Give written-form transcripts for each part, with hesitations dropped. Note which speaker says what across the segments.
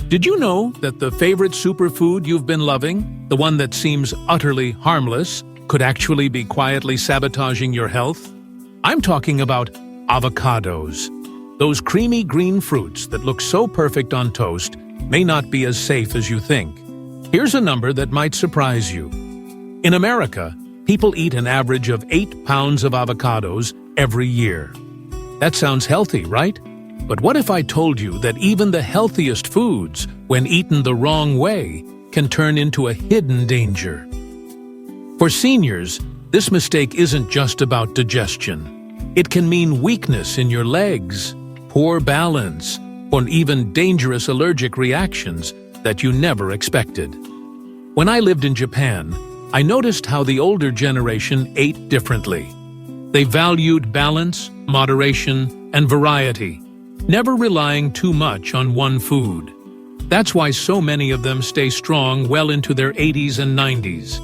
Speaker 1: Did you know that the favorite superfood you've been loving, the one that seems utterly harmless, could actually be quietly sabotaging your health? I'm talking about avocados. Those creamy green fruits that look so perfect on toast may not be as safe as you think. Here's a number that might surprise you. In America, people eat an average of 8 pounds of avocados every year. That sounds healthy, right? But what if I told you that even the healthiest foods, when eaten the wrong way, can turn into a hidden danger? For seniors, this mistake isn't just about digestion. It can mean weakness in your legs, poor balance, or even dangerous allergic reactions that you never expected. When I lived in Japan, I noticed how the older generation ate differently. They valued balance, moderation, and variety, never relying too much on one food. That's why so many of them stay strong well into their 80s and 90s.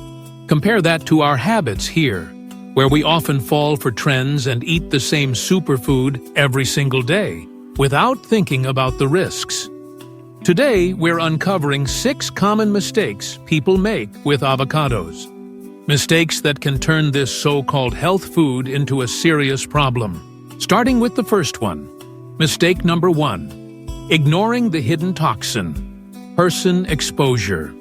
Speaker 1: Compare that to our habits here, where we often fall for trends and eat the same superfood every single day, without thinking about the risks. Today, we're uncovering 6 common mistakes people make with avocados. Mistakes that can turn this so-called health food into a serious problem. Starting with the first one. Mistake number 1. Ignoring the hidden toxin. Person exposure.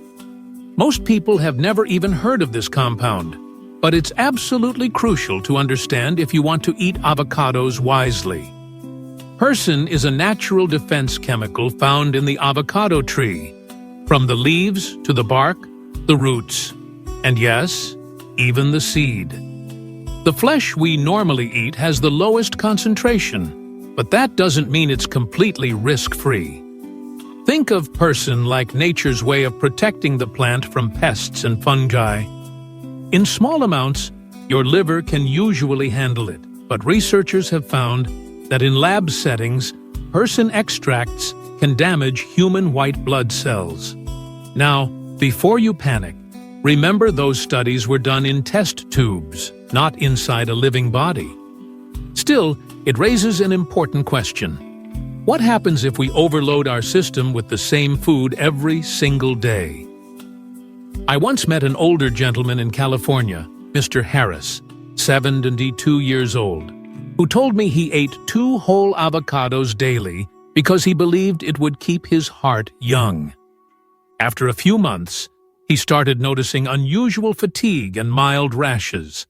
Speaker 1: Most people have never even heard of this compound, but it's absolutely crucial to understand if you want to eat avocados wisely. Persin is a natural defense chemical found in the avocado tree, from the leaves to the bark, the roots, and yes, even the seed. The flesh we normally eat has the lowest concentration, but that doesn't mean it's completely risk-free. Think of persin like nature's way of protecting the plant from pests and fungi. In small amounts, your liver can usually handle it, but researchers have found that in lab settings, persin extracts can damage human white blood cells. Now, before you panic, remember those studies were done in test tubes, not inside a living body. Still, it raises an important question. What happens if we overload our system with the same food every single day? I once met an older gentleman in California, Mr. Harris, 72 years old, who told me he ate 2 whole avocados daily because he believed it would keep his heart young. After a few months, he started noticing unusual fatigue and mild rashes.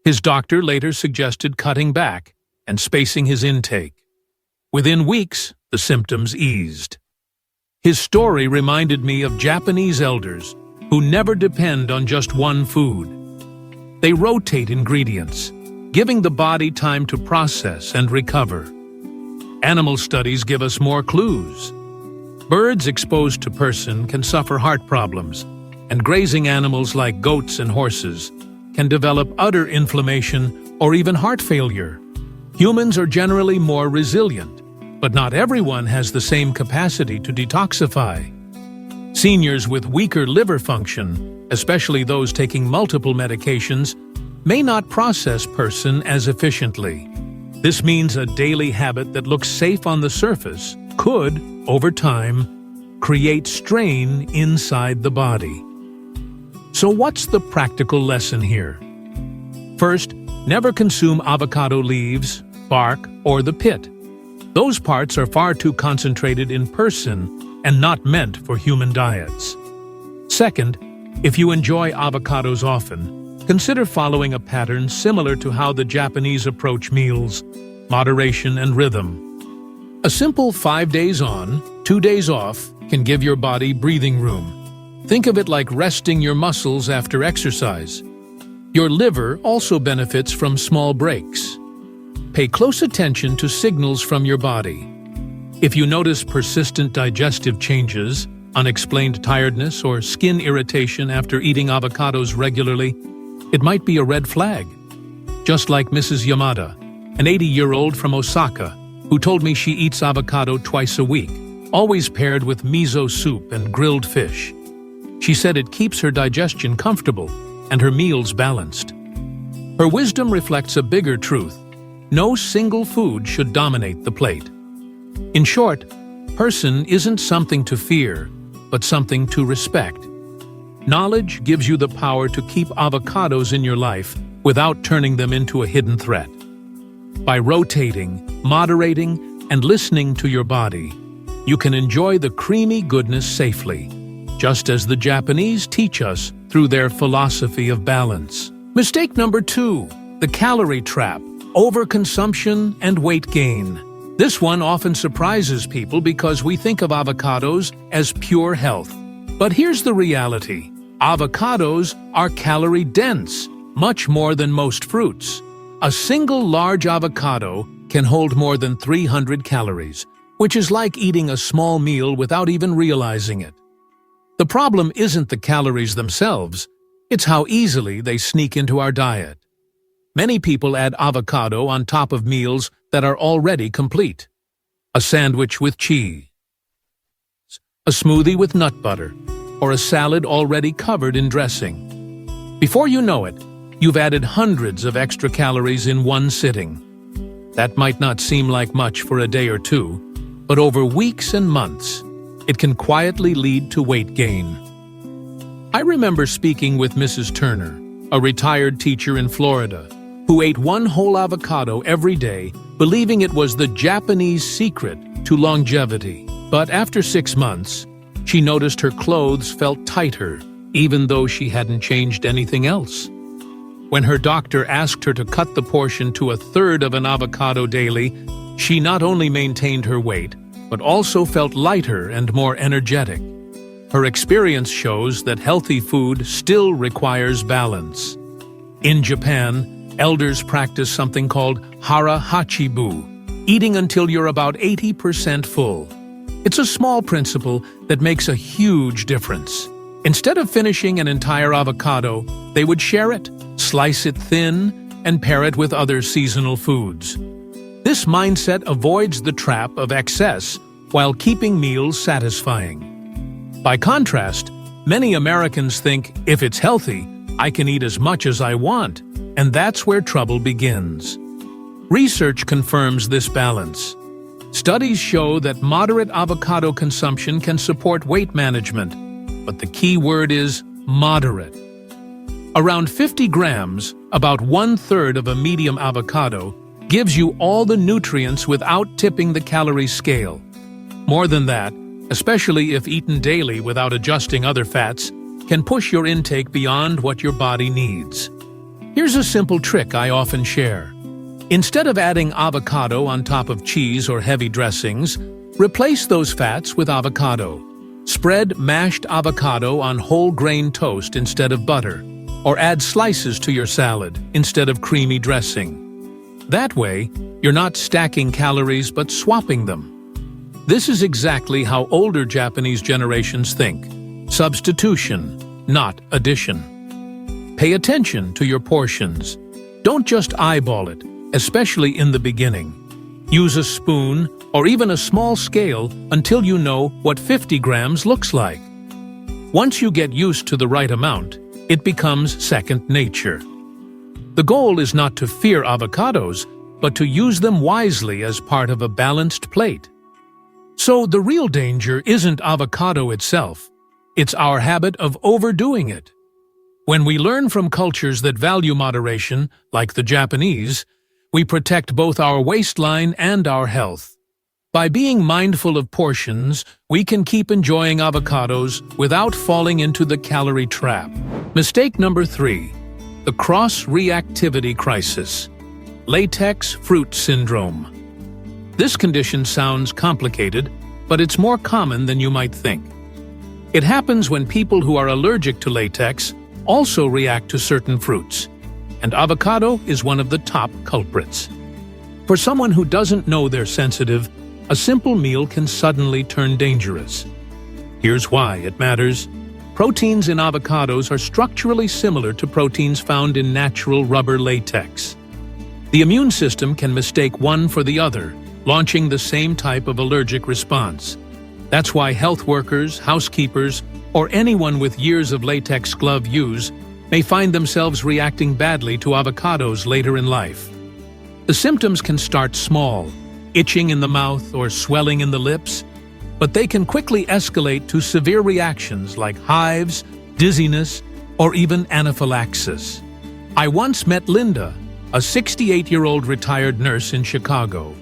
Speaker 1: His doctor later suggested cutting back and spacing his intake. Within weeks, the symptoms eased. His story reminded me of Japanese elders who never depend on just one food. They rotate ingredients, giving the body time to process and recover. Animal studies give us more clues. Birds exposed to persin can suffer heart problems, and grazing animals like goats and horses can develop udder inflammation or even heart failure. Humans are generally more resilient, but not everyone has the same capacity to detoxify. Seniors with weaker liver function, especially those taking multiple medications, may not process persin as efficiently. This means a daily habit that looks safe on the surface could, over time, create strain inside the body. So what's the practical lesson here? First, never consume avocado leaves, bark, or the pit. Those parts are far too concentrated in persin and not meant for human diets. Second, if you enjoy avocados often, consider following a pattern similar to how the Japanese approach meals: moderation and rhythm. A simple 5 days on, 2 days off can give your body breathing room. Think of it like resting your muscles after exercise. Your liver also benefits from small breaks. Pay close attention to signals from your body. If you notice persistent digestive changes, unexplained tiredness, or skin irritation after eating avocados regularly, it might be a red flag. Just like Mrs. Yamada, an 80-year-old from Osaka, who told me she eats avocado twice a week, always paired with miso soup and grilled fish. She said it keeps her digestion comfortable and her meals balanced. Her wisdom reflects a bigger truth. No single food should dominate the plate. In short, person isn't something to fear, but something to respect. Knowledge gives you the power to keep avocados in your life without turning them into a hidden threat. By rotating, moderating, and listening to your body, you can enjoy the creamy goodness safely, just as the Japanese teach us through their philosophy of balance. Mistake number 2, the calorie trap, overconsumption and weight gain. This one often surprises people because we think of avocados as pure health. But here's the reality. Avocados are calorie-dense, much more than most fruits. A single large avocado can hold more than 300 calories, which is like eating a small meal without even realizing it. The problem isn't the calories themselves, it's how easily they sneak into our diet. Many people add avocado on top of meals that are already complete. A sandwich with cheese, a smoothie with nut butter, or a salad already covered in dressing. Before you know it, you've added hundreds of extra calories in one sitting. That might not seem like much for a day or two, but over weeks and months, it can quietly lead to weight gain. I remember speaking with Mrs. Turner, a retired teacher in Florida, who ate one whole avocado every day, believing it was the Japanese secret to longevity. But after 6 months, she noticed her clothes felt tighter, even though she hadn't changed anything else. When her doctor asked her to cut the portion to 1/3 of an avocado daily, she not only maintained her weight, but also felt lighter and more energetic. Her experience shows that healthy food still requires balance. In Japan, elders practice something called hara hachibu, eating until you're about 80% full. It's a small principle that makes a huge difference. Instead of finishing an entire avocado, they would share it, slice it thin, and pair it with other seasonal foods. This mindset avoids the trap of excess while keeping meals satisfying. By contrast, many Americans think, if it's healthy, I can eat as much as I want, and that's where trouble begins. Research confirms this balance. Studies show that moderate avocado consumption can support weight management, but the key word is moderate. Around 50 grams, about 1/3 of a medium avocado, gives you all the nutrients without tipping the calorie scale. More than that, especially if eaten daily without adjusting other fats, can push your intake beyond what your body needs. Here's a simple trick I often share. Instead of adding avocado on top of cheese or heavy dressings, replace those fats with avocado. Spread mashed avocado on whole grain toast instead of butter, or add slices to your salad instead of creamy dressing. That way, you're not stacking calories but swapping them. This is exactly how older Japanese generations think. Substitution, not addition. Pay attention to your portions. Don't just eyeball it, especially in the beginning. Use a spoon or even a small scale until you know what 50 grams looks like. Once you get used to the right amount, it becomes second nature. The goal is not to fear avocados, but to use them wisely as part of a balanced plate. So the real danger isn't avocado itself, it's our habit of overdoing it. When we learn from cultures that value moderation, like the Japanese, we protect both our waistline and our health. By being mindful of portions, we can keep enjoying avocados without falling into the calorie trap. Mistake number 3, the cross-reactivity crisis. Latex fruit syndrome. This condition sounds complicated, but it's more common than you might think. It happens when people who are allergic to latex also react to certain fruits, and avocado is one of the top culprits. For someone who doesn't know they're sensitive, a simple meal can suddenly turn dangerous. Here's why it matters. Proteins in avocados are structurally similar to proteins found in natural rubber latex. The immune system can mistake one for the other, launching the same type of allergic response. That's why health workers, housekeepers, or anyone with years of latex glove use may find themselves reacting badly to avocados later in life. The symptoms can start small, itching in the mouth or swelling in the lips, but they can quickly escalate to severe reactions like hives, dizziness, or even anaphylaxis. I once met Linda, a 68-year-old retired nurse in Chicago.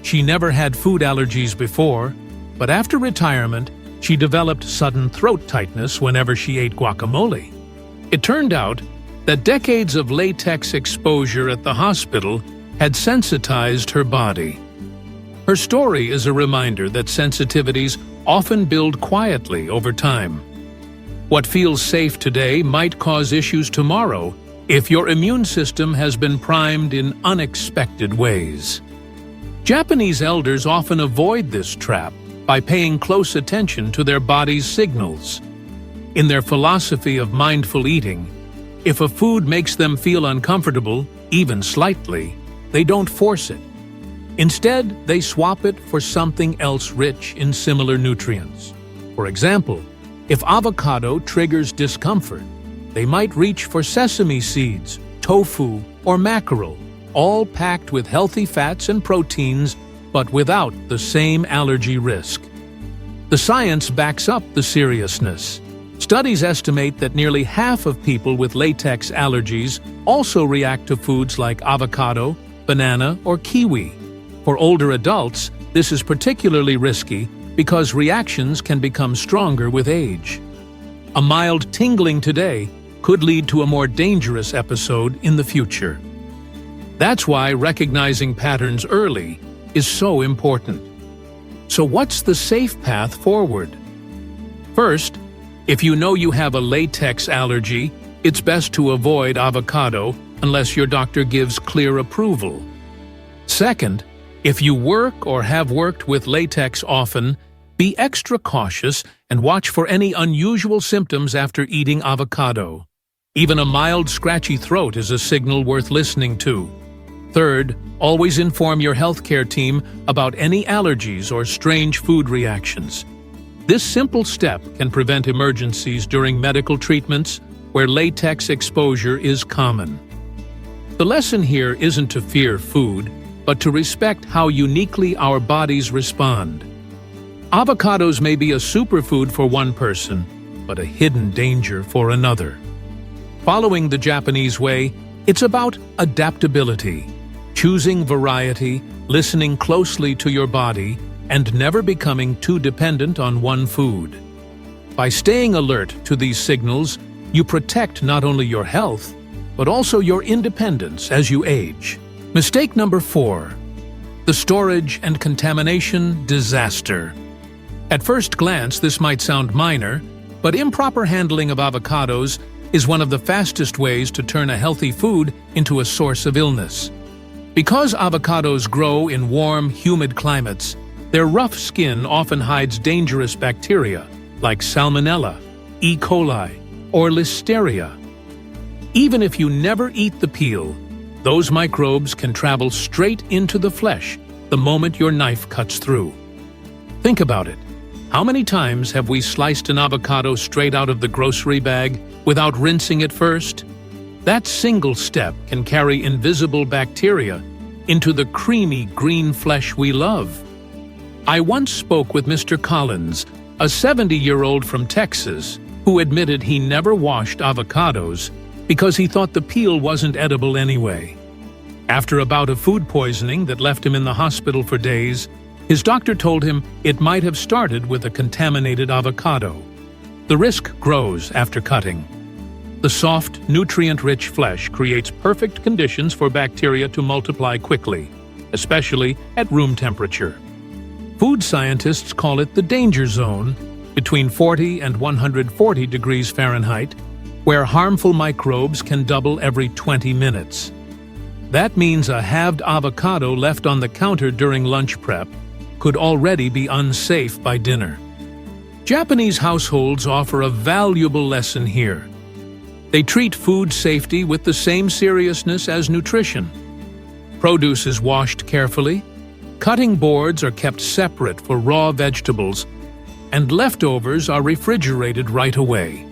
Speaker 1: She never had food allergies before, but after retirement, she developed sudden throat tightness whenever she ate guacamole. It turned out that decades of latex exposure at the hospital had sensitized her body. Her story is a reminder that sensitivities often build quietly over time. What feels safe today might cause issues tomorrow if your immune system has been primed in unexpected ways. Japanese elders often avoid this trap by paying close attention to their body's signals. In their philosophy of mindful eating, if a food makes them feel uncomfortable, even slightly, they don't force it. Instead, they swap it for something else rich in similar nutrients. For example, if avocado triggers discomfort, they might reach for sesame seeds, tofu, or mackerel, all packed with healthy fats and proteins, but without the same allergy risk. The science backs up the seriousness. Studies estimate that nearly half of people with latex allergies also react to foods like avocado, banana, or kiwi. For older adults, this is particularly risky because reactions can become stronger with age. A mild tingling today could lead to a more dangerous episode in the future. That's why recognizing patterns early is so important. So what's the safe path forward? First, if you know you have a latex allergy, it's best to avoid avocado unless your doctor gives clear approval. Second, if you work or have worked with latex often, be extra cautious and watch for any unusual symptoms after eating avocado. Even a mild scratchy throat is a signal worth listening to. Third, always inform your healthcare team about any allergies or strange food reactions. This simple step can prevent emergencies during medical treatments where latex exposure is common. The lesson here isn't to fear food, but to respect how uniquely our bodies respond. Avocados may be a superfood for one person, but a hidden danger for another. Following the Japanese way, it's about adaptability, choosing variety, listening closely to your body, and never becoming too dependent on one food. By staying alert to these signals, you protect not only your health, but also your independence as you age. Mistake number 4. The storage and contamination disaster. At first glance, this might sound minor, but improper handling of avocados is one of the fastest ways to turn a healthy food into a source of illness. Because avocados grow in warm, humid climates, their rough skin often hides dangerous bacteria like Salmonella, E. coli, or Listeria. Even if you never eat the peel, those microbes can travel straight into the flesh the moment your knife cuts through. Think about it. How many times have we sliced an avocado straight out of the grocery bag without rinsing it first? That single step can carry invisible bacteria into the creamy green flesh we love. I once spoke with Mr. Collins, a 70-year-old from Texas, who admitted he never washed avocados because he thought the peel wasn't edible anyway. After a bout of food poisoning that left him in the hospital for days, his doctor told him it might have started with a contaminated avocado. The risk grows after cutting. The soft, nutrient-rich flesh creates perfect conditions for bacteria to multiply quickly, especially at room temperature. Food scientists call it the danger zone, between 40 and 140 degrees Fahrenheit, where harmful microbes can double every 20 minutes. That means a halved avocado left on the counter during lunch prep could already be unsafe by dinner. Japanese households offer a valuable lesson here. They treat food safety with the same seriousness as nutrition. Produce is washed carefully, cutting boards are kept separate for raw vegetables, and leftovers are refrigerated right away.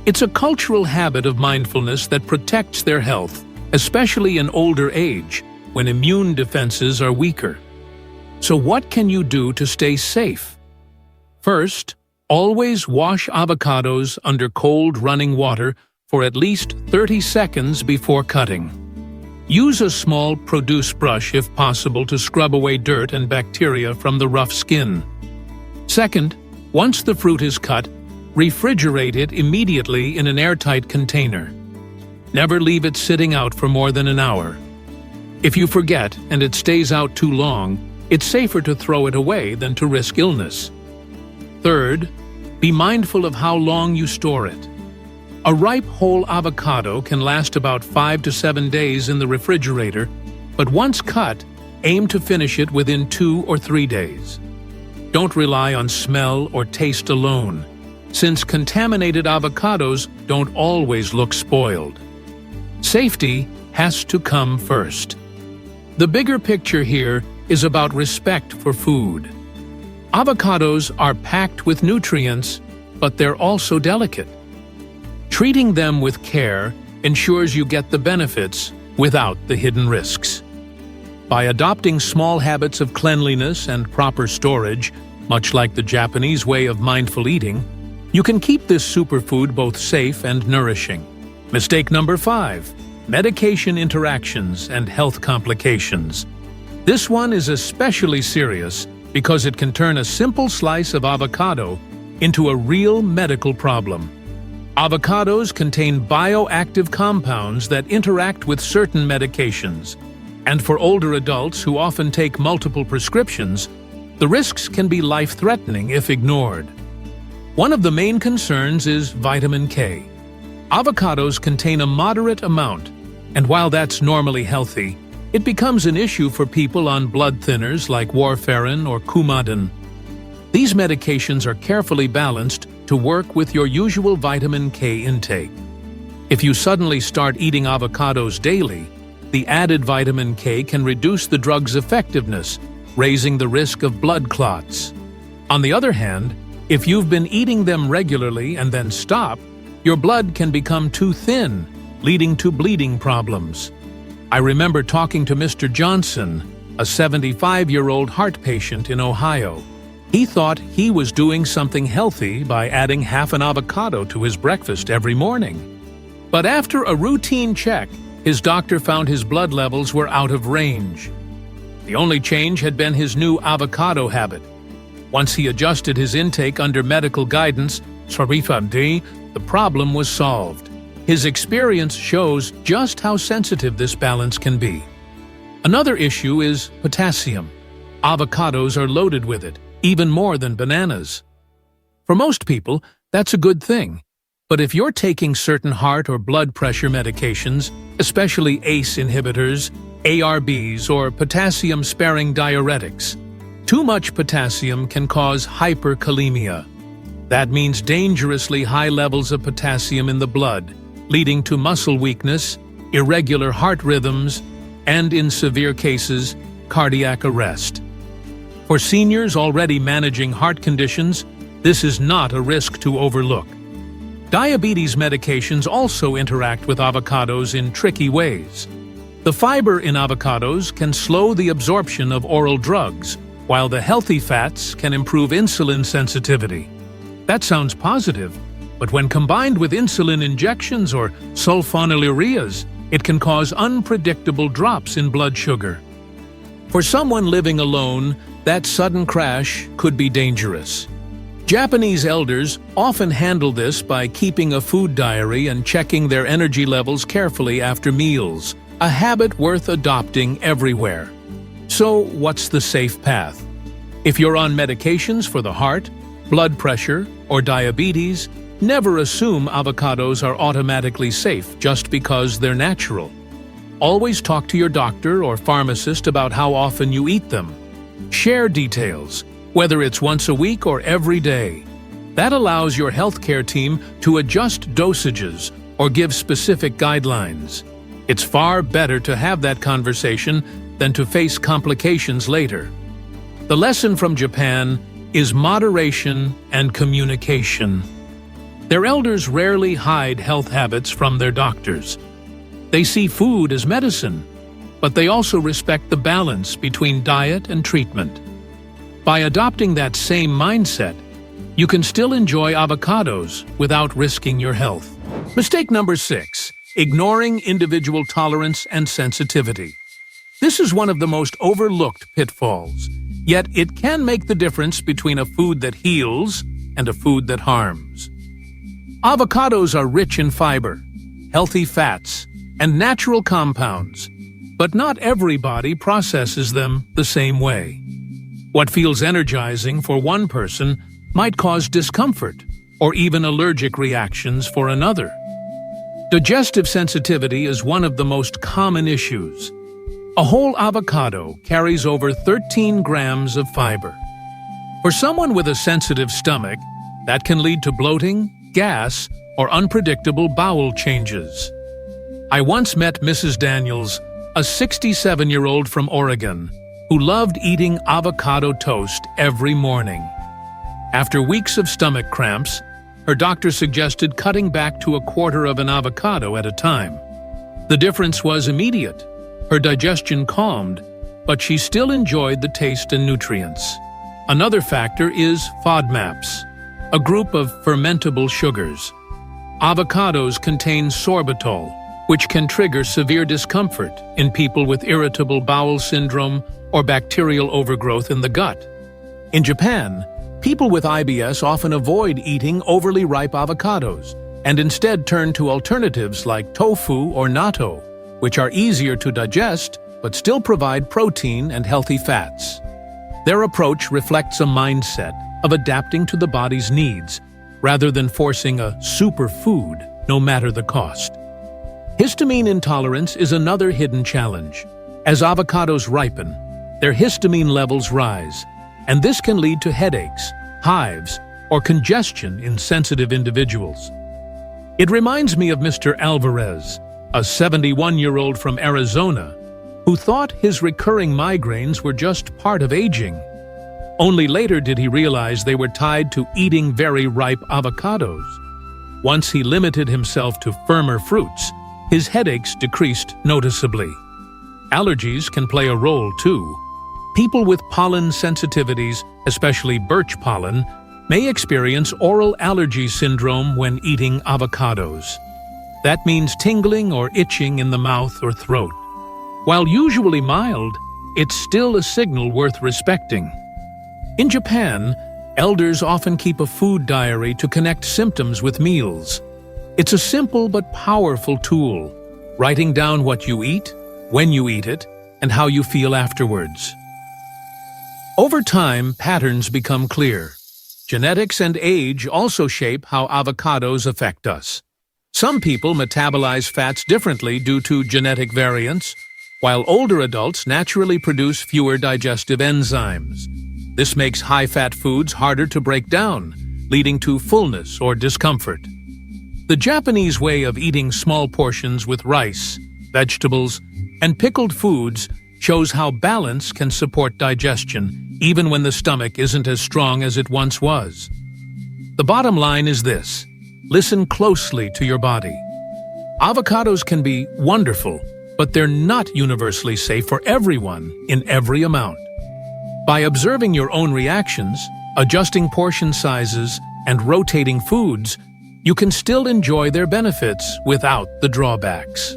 Speaker 1: It's a cultural habit of mindfulness that protects their health, especially in older age, when immune defenses are weaker. So what can you do to stay safe? First, always wash avocados under cold running water for at least 30 seconds before cutting. Use a small produce brush if possible to scrub away dirt and bacteria from the rough skin. Second, once the fruit is cut, refrigerate it immediately in an airtight container. Never leave it sitting out for more than an hour. If you forget and it stays out too long, it's safer to throw it away than to risk illness. Third, be mindful of how long you store it. A ripe whole avocado can last about 5 to 7 days in the refrigerator, but once cut, aim to finish it within 2 or 3 days. Don't rely on smell or taste alone, since contaminated avocados don't always look spoiled. Safety has to come first. The bigger picture here is about respect for food. Avocados are packed with nutrients, but they're also delicate. Treating them with care ensures you get the benefits without the hidden risks. By adopting small habits of cleanliness and proper storage, much like the Japanese way of mindful eating, you can keep this superfood both safe and nourishing. Mistake number 5: medication interactions and health complications. This one is especially serious because it can turn a simple slice of avocado into a real medical problem. Avocados contain bioactive compounds that interact with certain medications, and for older adults who often take multiple prescriptions, the risks can be life-threatening if ignored. One of the main concerns is vitamin K. Avocados contain a moderate amount, and while that's normally healthy, it becomes an issue for people on blood thinners like warfarin or Coumadin. These medications are carefully balanced to work with your usual vitamin K intake. If you suddenly start eating avocados daily, the added vitamin K can reduce the drug's effectiveness, raising the risk of blood clots. On the other hand, if you've been eating them regularly and then stop, your blood can become too thin, leading to bleeding problems. I remember talking to Mr. Johnson, a 75-year-old heart patient in Ohio. He thought he was doing something healthy by adding half an avocado to his breakfast every morning. But after a routine check, his doctor found his blood levels were out of range. The only change had been his new avocado habit. Once he adjusted his intake under medical guidance, the problem was solved. His experience shows just how sensitive this balance can be. Another issue is potassium. Avocados are loaded with it, even more than bananas. For most people, that's a good thing. But if you're taking certain heart or blood pressure medications, especially ACE inhibitors, ARBs, or potassium-sparing diuretics, too much potassium can cause hyperkalemia. That means dangerously high levels of potassium in the blood, leading to muscle weakness, irregular heart rhythms, and in severe cases, cardiac arrest. For seniors already managing heart conditions, this is not a risk to overlook. Diabetes medications also interact with avocados in tricky ways. The fiber in avocados can slow the absorption of oral drugs, while the healthy fats can improve insulin sensitivity. That sounds positive, but when combined with insulin injections or sulfonylureas, it can cause unpredictable drops in blood sugar. For someone living alone, that sudden crash could be dangerous. Japanese elders often handle this by keeping a food diary and checking their energy levels carefully after meals, a habit worth adopting everywhere. So, what's the safe path? If you're on medications for the heart, blood pressure, or diabetes, never assume avocados are automatically safe just because they're natural. Always talk to your doctor or pharmacist about how often you eat them. Share details, whether it's once a week or every day. That allows your healthcare team to adjust dosages or give specific guidelines. It's far better to have that conversation than to face complications later. The lesson from Japan is moderation and communication. Their elders rarely hide health habits from their doctors. They see food as medicine, but they also respect the balance between diet and treatment. By adopting that same mindset, you can still enjoy avocados without risking your health. Mistake number 6. Ignoring individual tolerance and sensitivity. This is one of the most overlooked pitfalls, yet it can make the difference between a food that heals and a food that harms. Avocados are rich in fiber, healthy fats, and natural compounds, but not every body processes them the same way. What feels energizing for one person might cause discomfort or even allergic reactions for another. Digestive sensitivity is one of the most common issues. A whole avocado carries over 13 grams of fiber. For someone with a sensitive stomach, that can lead to bloating, gas, or unpredictable bowel changes. I once met Mrs. Daniels, a 67-year-old from Oregon, who loved eating avocado toast every morning. After weeks of stomach cramps, her doctor suggested cutting back to a quarter of an avocado at a time. The difference was immediate. Her digestion calmed, but she still enjoyed the taste and nutrients. Another factor is FODMAPs, a group of fermentable sugars. Avocados contain sorbitol, which can trigger severe discomfort in people with irritable bowel syndrome or bacterial overgrowth in the gut. In Japan, people with IBS often avoid eating overly ripe avocados and instead turn to alternatives like tofu or natto, which are easier to digest but still provide protein and healthy fats. Their approach reflects a mindset of adapting to the body's needs rather than forcing a superfood, no matter the cost. Histamine intolerance is another hidden challenge. As avocados ripen, their histamine levels rise, and this can lead to headaches, hives, or congestion in sensitive individuals. It reminds me of Mr. Alvarez, a 71-year-old from Arizona, who thought his recurring migraines were just part of aging. Only later did he realize they were tied to eating very ripe avocados. Once he limited himself to firmer fruits, his headaches decreased noticeably. Allergies can play a role too. People with pollen sensitivities, especially birch pollen, may experience oral allergy syndrome when eating avocados. That means tingling or itching in the mouth or throat. While usually mild, it's still a signal worth respecting. In Japan, elders often keep a food diary to connect symptoms with meals. It's a simple but powerful tool, writing down what you eat, when you eat it, and how you feel afterwards. Over time, patterns become clear. Genetics and age also shape how avocados affect us. Some people metabolize fats differently due to genetic variants, while older adults naturally produce fewer digestive enzymes. This makes high-fat foods harder to break down, leading to fullness or discomfort. The Japanese way of eating small portions with rice, vegetables, and pickled foods shows how balance can support digestion, even when the stomach isn't as strong as it once was. The bottom line is this: listen closely to your body. Avocados can be wonderful, but they're not universally safe for everyone in every amount. By observing your own reactions, adjusting portion sizes, and rotating foods, you can still enjoy their benefits without the drawbacks.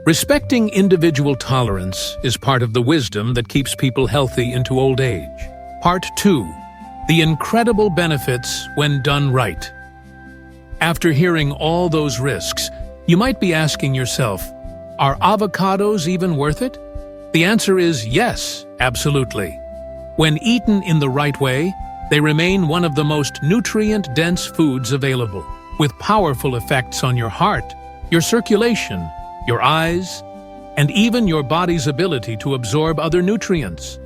Speaker 1: Respecting individual tolerance is part of the wisdom that keeps people healthy into old age. Part 2. The incredible benefits when done right. After hearing all those risks, you might be asking yourself, are avocados even worth it? The answer is yes, absolutely. When eaten in the right way, they remain one of the most nutrient-dense foods available, with powerful effects on your heart, your circulation, your eyes, and even your body's ability to absorb other nutrients.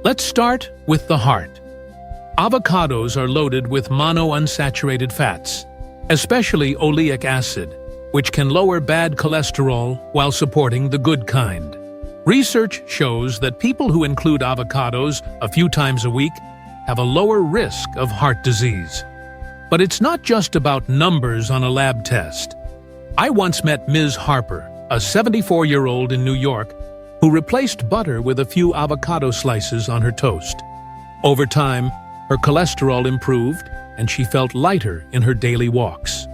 Speaker 1: Let's start with the heart. Avocados are loaded with monounsaturated fats, especially oleic acid, which can lower bad cholesterol while supporting the good kind. Research shows that people who include avocados a few times a week have a lower risk of heart disease. But it's not just about numbers on a lab test. I once met Ms. Harper, a 74-year-old in New York, who replaced butter with a few avocado slices on her toast. Over time, her cholesterol improved, and she felt lighter in her daily walks.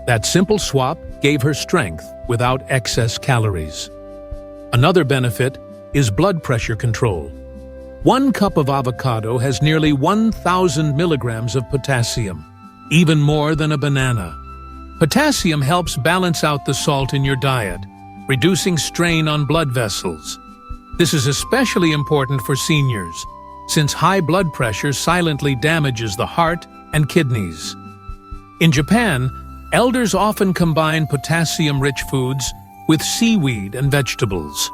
Speaker 1: That simple swap gave her strength without excess calories. Another benefit is blood pressure control. 1 cup of avocado has nearly 1,000 milligrams of potassium, even more than a banana. Potassium helps balance out the salt in your diet, reducing strain on blood vessels. This is especially important for seniors, since high blood pressure silently damages the heart and kidneys. In Japan, elders often combine potassium-rich foods with seaweed and vegetables,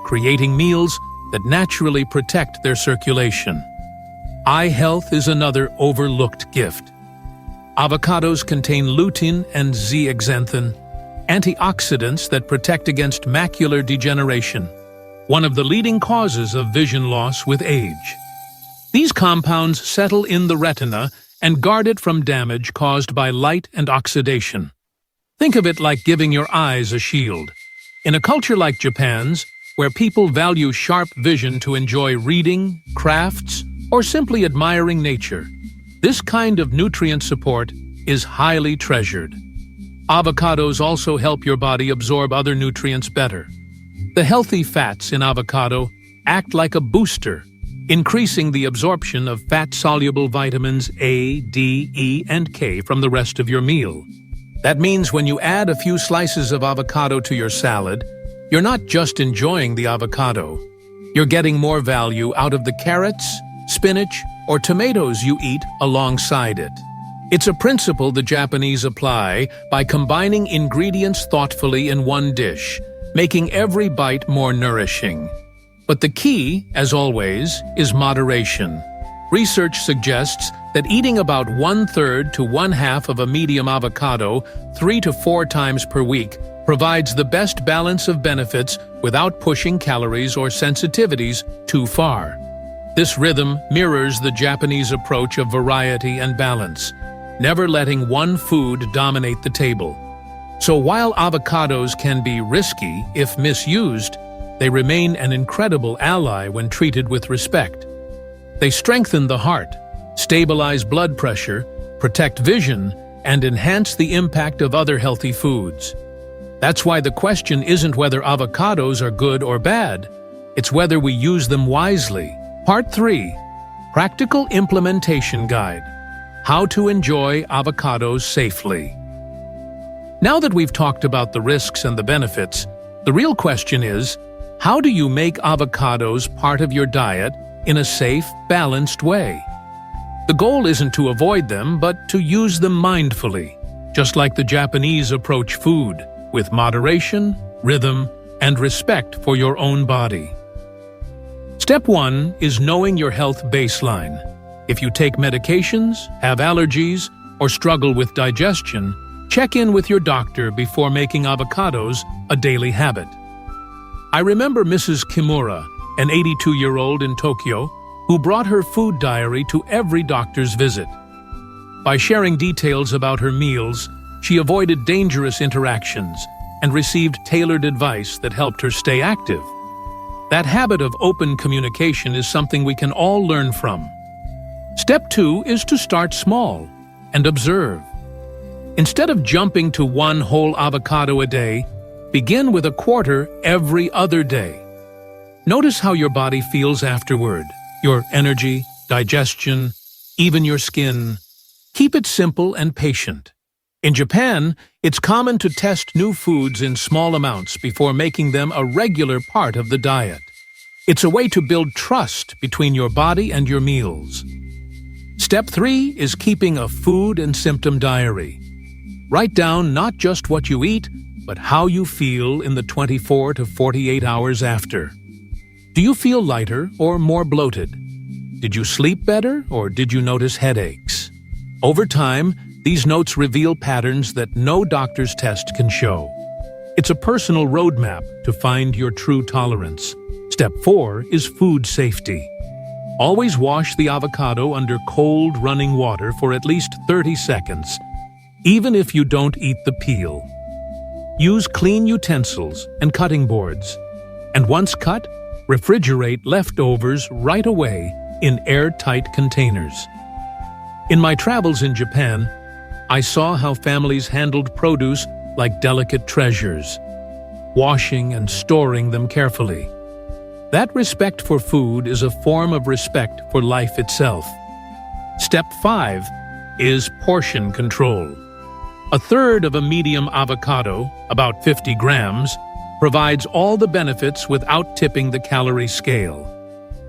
Speaker 1: creating meals that naturally protect their circulation. Eye health is another overlooked gift. Avocados contain lutein and zeaxanthin, antioxidants that protect against macular degeneration, one of the leading causes of vision loss with age. These compounds settle in the retina and guard it from damage caused by light and oxidation. Think of it like giving your eyes a shield. In a culture like Japan's, where people value sharp vision to enjoy reading, crafts, or simply admiring nature, this kind of nutrient support is highly treasured. Avocados also help your body absorb other nutrients better. The healthy fats in avocado act like a booster, increasing the absorption of fat-soluble vitamins A, D, E, and K from the rest of your meal. That means when you add a few slices of avocado to your salad, you're not just enjoying the avocado. You're getting more value out of the carrots, spinach, or tomatoes you eat alongside it. It's a principle the Japanese apply by combining ingredients thoughtfully in one dish, making every bite more nourishing. But the key, as always, is moderation. Research suggests that eating about 1/3 to 1/2 of a medium avocado 3 to 4 times per week provides the best balance of benefits without pushing calories or sensitivities too far. This rhythm mirrors the Japanese approach of variety and balance, never letting one food dominate the table. So while avocados can be risky if misused, they remain an incredible ally when treated with respect. They strengthen the heart, stabilize blood pressure, protect vision, and enhance the impact of other healthy foods. That's why the question isn't whether avocados are good or bad, it's whether we use them wisely. Part 3. Practical Implementation Guide. How to enjoy avocados safely. Now that we've talked about the risks and the benefits, the real question is, how do you make avocados part of your diet in a safe, balanced way? The goal isn't to avoid them, but to use them mindfully, just like the Japanese approach food, with moderation, rhythm, and respect for your own body. Step 1 is knowing your health baseline. If you take medications, have allergies, or struggle with digestion, check in with your doctor before making avocados a daily habit. I remember Mrs. Kimura, an 82-year-old in Tokyo, who brought her food diary to every doctor's visit. By sharing details about her meals, she avoided dangerous interactions and received tailored advice that helped her stay active. That habit of open communication is something we can all learn from. Step 2 is to start small and observe. Instead of jumping to 1 whole avocado a day, begin with 1/4 every other day. Notice how your body feels afterward, your energy, digestion, even your skin. Keep it simple and patient. In Japan, it's common to test new foods in small amounts before making them a regular part of the diet. It's a way to build trust between your body and your meals. Step 3 is keeping a food and symptom diary. Write down not just what you eat, but how you feel in the 24 to 48 hours after. Do you feel lighter or more bloated? Did you sleep better or did you notice headaches? Over time, these notes reveal patterns that no doctor's test can show. It's a personal roadmap to find your true tolerance. Step 4 is food safety. Always wash the avocado under cold running water for at least 30 seconds, even if you don't eat the peel. Use clean utensils and cutting boards, and once cut, refrigerate leftovers right away in airtight containers. In my travels in Japan, I saw how families handled produce like delicate treasures, washing and storing them carefully. That respect for food is a form of respect for life itself. Step 5 is portion control. A third of a medium avocado, about 50 grams, provides all the benefits without tipping the calorie scale.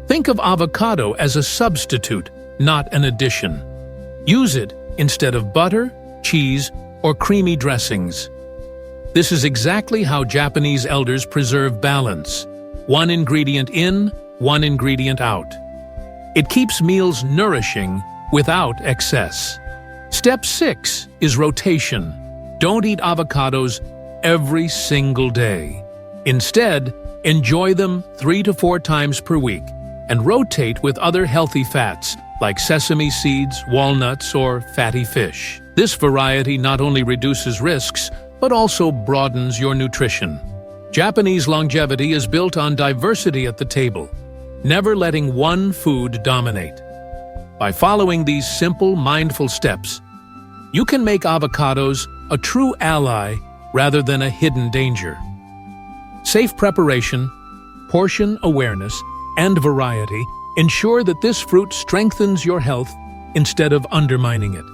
Speaker 1: Think of avocado as a substitute, not an addition. Use it instead of butter, cheese, or creamy dressings. This is exactly how Japanese elders preserve balance. One ingredient in, one ingredient out. It keeps meals nourishing without excess. Step 6 is rotation. Don't eat avocados every single day. Instead, enjoy them 3 to 4 times per week and rotate with other healthy fats like sesame seeds, walnuts, or fatty fish. This variety not only reduces risks, but also broadens your nutrition. Japanese longevity is built on diversity at the table, never letting one food dominate. By following these simple, mindful steps, you can make avocados a true ally rather than a hidden danger. Safe preparation, portion awareness, and variety ensure that this fruit strengthens your health instead of undermining it.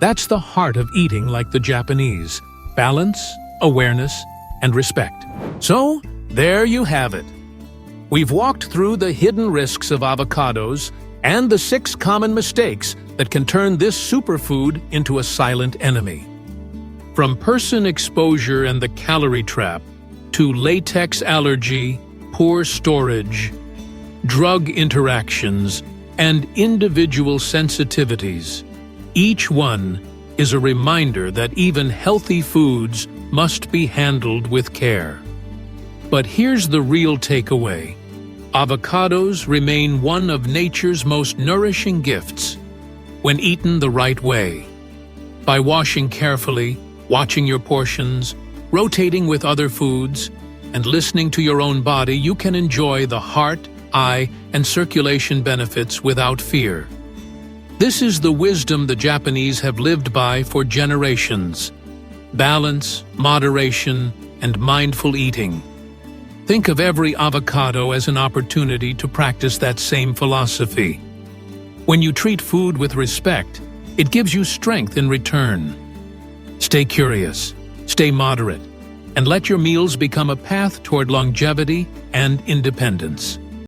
Speaker 1: That's the heart of eating like the Japanese: balance, awareness, and respect. So, there you have it. We've walked through the hidden risks of avocados and the 6 common mistakes that can turn this superfood into a silent enemy. From person exposure and the calorie trap, to latex allergy, poor storage, drug interactions, and individual sensitivities, each one is a reminder that even healthy foods must be handled with care. But here's the real takeaway. Avocados remain one of nature's most nourishing gifts when eaten the right way. By washing carefully, watching your portions, rotating with other foods, and listening to your own body, you can enjoy the heart, eye, and circulation benefits without fear. This is the wisdom the Japanese have lived by for generations: balance, moderation, and mindful eating. Think of every avocado as an opportunity to practice that same philosophy. When you treat food with respect, it gives you strength in return. Stay curious, stay moderate, and let your meals become a path toward longevity and independence.